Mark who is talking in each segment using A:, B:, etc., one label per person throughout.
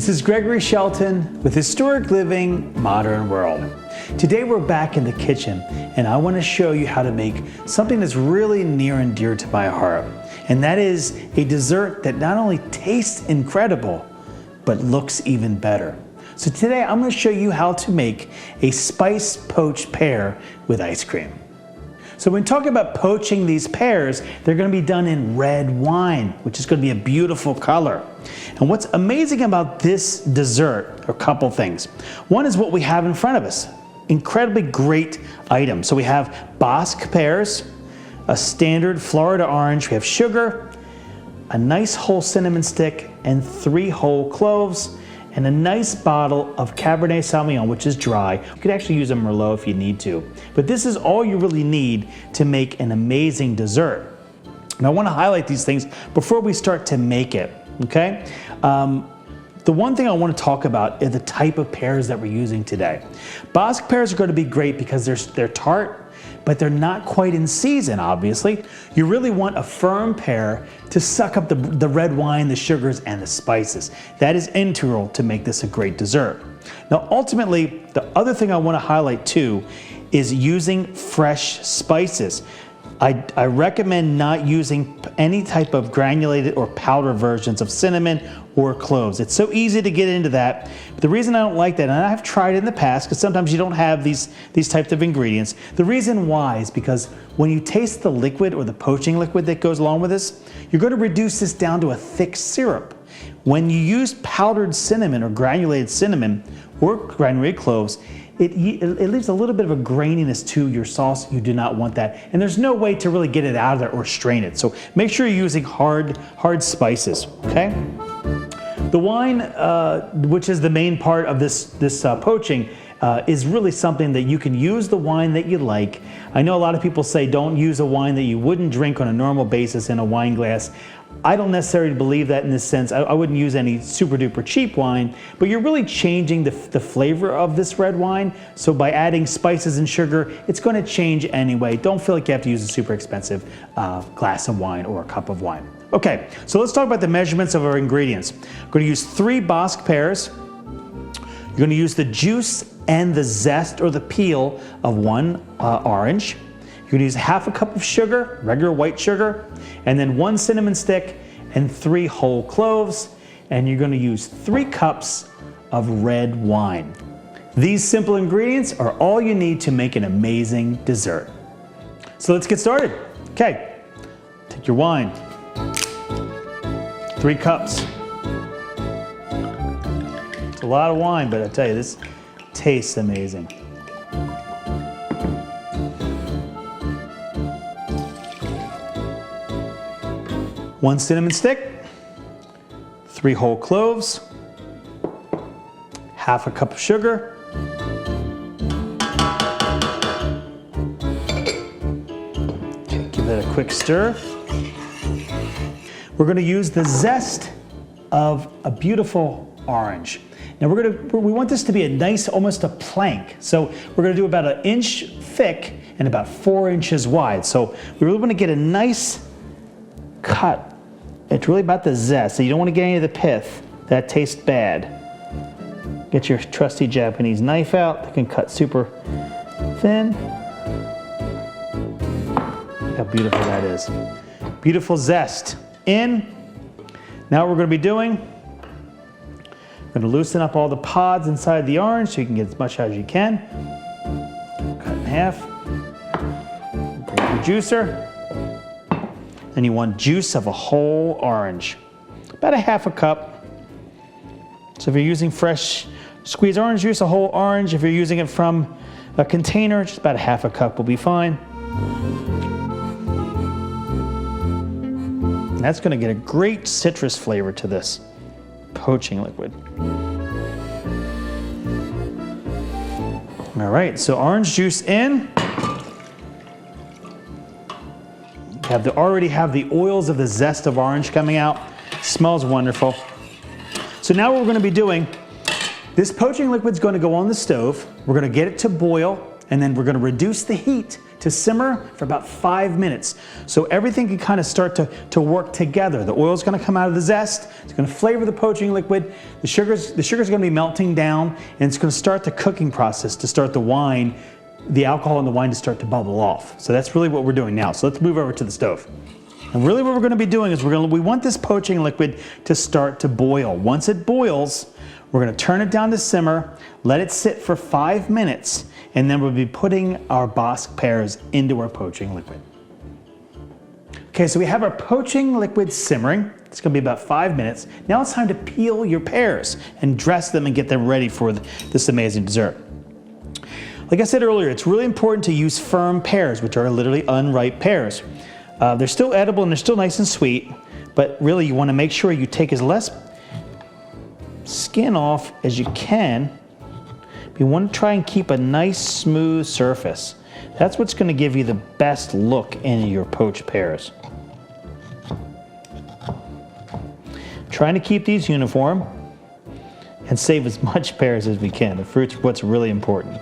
A: This is Gregory Shelton with Historic Living, Modern World. Today we're back in the kitchen and I want to show you how to make something that's really near and dear to my heart. And that is a dessert that not only tastes incredible, but looks even better. So today I'm going to show you how to make a spiced poached pear with ice cream. So when talking about poaching these pears, they're going to be done in red wine, which is going to be a beautiful color. And what's amazing about this dessert are a couple things. One is what we have in front of us. Incredibly great items. So we have Bosc pears, a standard Florida orange, we have sugar, a nice whole cinnamon stick, and 3 whole cloves, and a nice bottle of Cabernet Sauvignon, which is dry. You could actually use a Merlot if you need to. But this is all you really need to make an amazing dessert. And I want to highlight these things before we start to make it, okay? The one thing I want to talk about is the type of pears that we're using today. Bosc pears are going to be great because they're tart, but they're not quite in season, obviously. You really want a firm pear to suck up the red wine, the sugars, and the spices. That is integral to make this a great dessert. Now, ultimately, the other thing I want to highlight too is using fresh spices. I recommend not using any type of granulated or powder versions of cinnamon or cloves. It's so easy to get into that. But the reason I don't like that, and I've tried it in the past, because sometimes you don't have these types of ingredients. The reason why is because when you taste the liquid or the poaching liquid that goes along with this, you're going to reduce this down to a thick syrup. When you use powdered cinnamon or granulated cinnamon or granulated cloves, it leaves a little bit of a graininess to your sauce. You do not want that. And there's no way to really get it out of there or strain it. So make sure you're using hard spices, okay? The wine, which is the main part of this poaching, is really something that you can use the wine that you like. I know a lot of people say don't use a wine that you wouldn't drink on a normal basis in a wine glass. I don't necessarily believe that in this sense. I wouldn't use any super duper cheap wine, but you're really changing the flavor of this red wine. So by adding spices and sugar, it's going to change anyway. Don't feel like you have to use a super expensive glass of wine or a cup of wine. Okay, so let's talk about the measurements of our ingredients. I'm going to use 3 Bosc pears. You're going to use the juice and the zest or the peel of 1 orange. You're going to use ½ a cup of sugar, regular white sugar, and then 1 cinnamon stick and 3 whole cloves. And you're going to use 3 cups of red wine. These simple ingredients are all you need to make an amazing dessert. So let's get started. Okay, take your wine, 3 cups. It's a lot of wine, but I tell you, this tastes amazing. 1 cinnamon stick, 3 whole cloves, ½ a cup of sugar, give that a quick stir. We're going to use the zest of a beautiful orange. Now we want this to be a nice, almost a plank. So we're going to do about 1 inch thick and about 4 inches wide. So we really want to get a nice cut. It's really about the zest, so you don't want to get any of the pith. That tastes bad. Get your trusty Japanese knife out. It can cut super thin. Look how beautiful that is. Beautiful zest in. Now what we're going to be doing, we're going to loosen up all the pods inside the orange so you can get as much as you can. Cut in half. Bring your juicer. And you want juice of a whole orange, about ½ a cup. So if you're using fresh squeezed orange juice, a whole orange. If you're using it from a container, just about ½ a cup will be fine. And that's going to get a great citrus flavor to this poaching liquid. All right, so orange juice in. Already have the oils of the zest of orange coming out. Smells wonderful. So now what we're going to be doing, this poaching liquid is going to go on the stove. We're going to get it to boil, and then we're going to reduce the heat to simmer for about 5 minutes. So everything can kind of start to work together. The oil is going to come out of the zest, it's going to flavor the poaching liquid, the sugar's going to be melting down, and it's going to start the cooking process to start the wine, the alcohol in the wine to start to bubble off. So that's really what we're doing now. So let's move over to the stove. And really what we're going to be doing is we want this poaching liquid to start to boil. Once it boils, we're going to turn it down to simmer, let it sit for 5 minutes, and then we'll be putting our Bosc pears into our poaching liquid. Okay, so we have our poaching liquid simmering. It's going to be about 5 minutes. Now it's time to peel your pears and dress them and get them ready for this amazing dessert. Like I said earlier, it's really important to use firm pears, which are literally unripe pears. They're still edible and they're still nice and sweet, but really you want to make sure you take as less skin off as you can. You want to try and keep a nice smooth surface. That's what's going to give you the best look in your poached pears. Trying to keep these uniform and save as much pears as we can. The fruit's what's really important.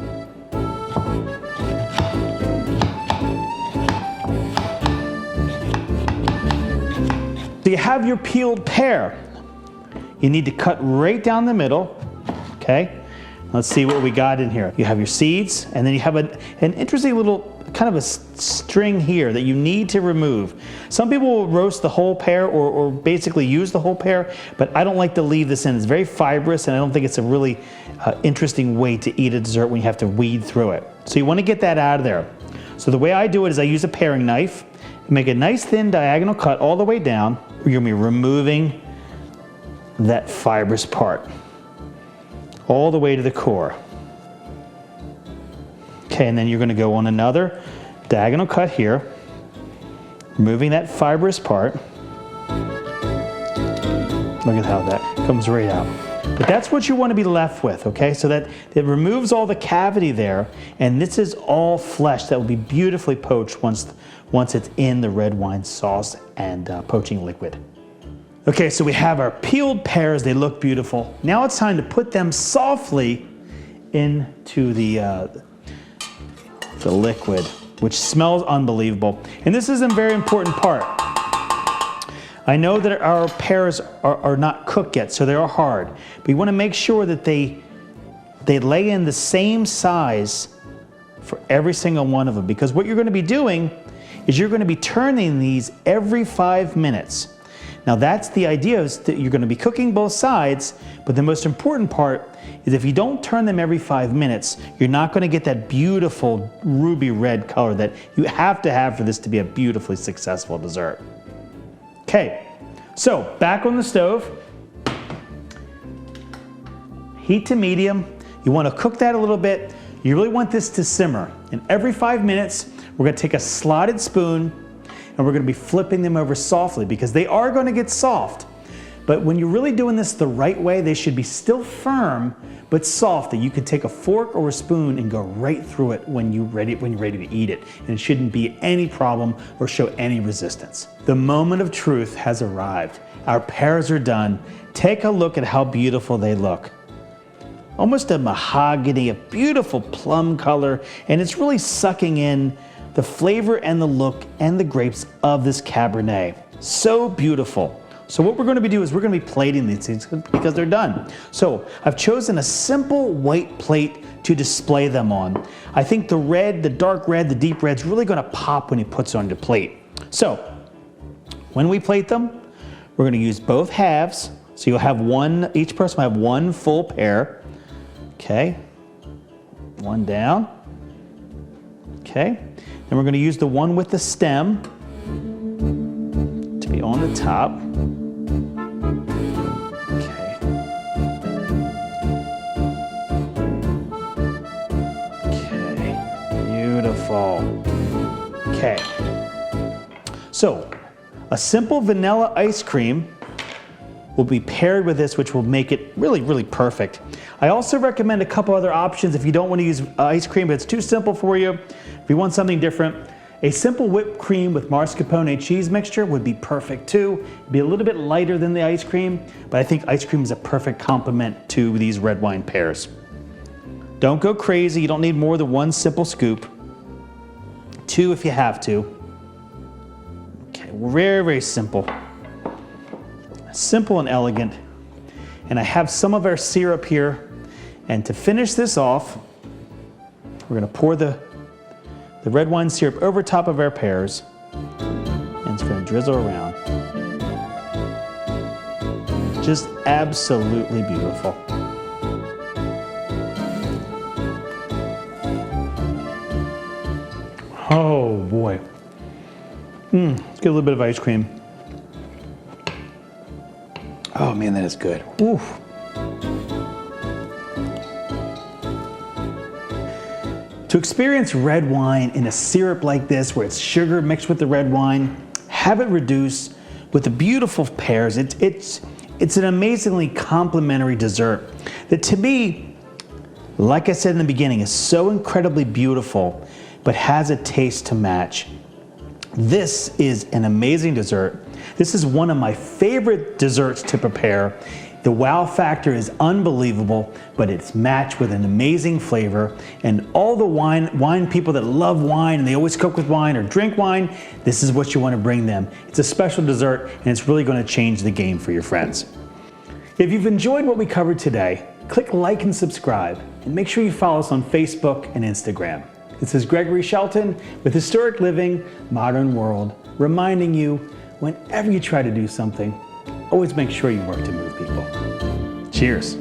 A: So you have your peeled pear. You need to cut right down the middle, okay? Let's see what we got in here. You have your seeds, and then you have an interesting little kind of a string here that you need to remove. Some people will roast the whole pear or basically use the whole pear, but I don't like to leave this in. It's very fibrous, and I don't think it's a really interesting way to eat a dessert when you have to weed through it. So you want to get that out of there. So the way I do it is I use a paring knife, make a nice thin diagonal cut all the way down. You're going to be removing that fibrous part all the way to the core. Okay, and then you're going to go on another diagonal cut here, removing that fibrous part. Look at how that comes right out. But that's what you want to be left with, okay? So that it removes all the cavity there, and this is all flesh that will be beautifully poached once it's in the red wine sauce and poaching liquid. Okay, so we have our peeled pears. They look beautiful. Now it's time to put them softly into the liquid, which smells unbelievable. And this is a very important part. I know that our pears are not cooked yet, so they are hard. But you want to make sure that they lay in the same size for every single one of them. Because what you're going to be doing is you're going to be turning these every 5 minutes. Now that's the idea, is that you're going to be cooking both sides, but the most important part is if you don't turn them every 5 minutes, you're not going to get that beautiful ruby red color that you have to have for this to be a beautifully successful dessert. Okay, so back on the stove, heat to medium. You want to cook that a little bit. You really want this to simmer. And every 5 minutes, we're going to take a slotted spoon and we're going to be flipping them over softly because they are going to get soft. But when you're really doing this the right way, they should be still firm but soft, that you can take a fork or a spoon and go right through it when you're ready to eat it. And it shouldn't be any problem or show any resistance. The moment of truth has arrived. Our pears are done. Take a look at how beautiful they look. Almost a mahogany, a beautiful plum color, and it's really sucking in the flavor and the look and the grapes of this Cabernet. So beautiful. So what we're going to be doing is we're going to be plating these things because they're done. So I've chosen a simple white plate to display them on. I think the red, the dark red, the deep red is really going to pop when you put it on your plate. So when we plate them, we're going to use both halves. So you'll have one, each person will have one full pear. Okay, one down. Okay, then we're going to use the one with the stem to be on the top. Okay. Okay, beautiful. Okay, so a simple vanilla ice cream will be paired with this, which will make it really, really perfect. I also recommend a couple other options if you don't want to use ice cream, but it's too simple for you. If you want something different, a simple whipped cream with mascarpone cheese mixture would be perfect too. It'd be a little bit lighter than the ice cream, but I think ice cream is a perfect complement to these red wine pears. Don't go crazy. You don't need more than 1 simple scoop. 2 if you have to. Okay, very, very simple. Simple and elegant. And I have some of our syrup here. And to finish this off, we're going to pour the red wine syrup over top of our pears. And it's going to drizzle around. Just absolutely beautiful. Oh boy. Let's get a little bit of ice cream. Oh man, that is good. Oof. To experience red wine in a syrup like this, where it's sugar mixed with the red wine, have it reduced with the beautiful pears. It's an amazingly complimentary dessert that, to me, like I said in the beginning, is so incredibly beautiful, but has a taste to match. This is an amazing dessert. This is one of my favorite desserts to prepare. The wow factor is unbelievable, but it's matched with an amazing flavor. And all the wine people that love wine and they always cook with wine or drink wine, this is what you want to bring them. It's a special dessert and it's really going to change the game for your friends. If you've enjoyed what we covered today, click like and subscribe, and make sure you follow us on Facebook and Instagram. This is Gregory Shelton with Historic Living, Modern World, reminding you, whenever you try to do something, always make sure you work to move people. Cheers.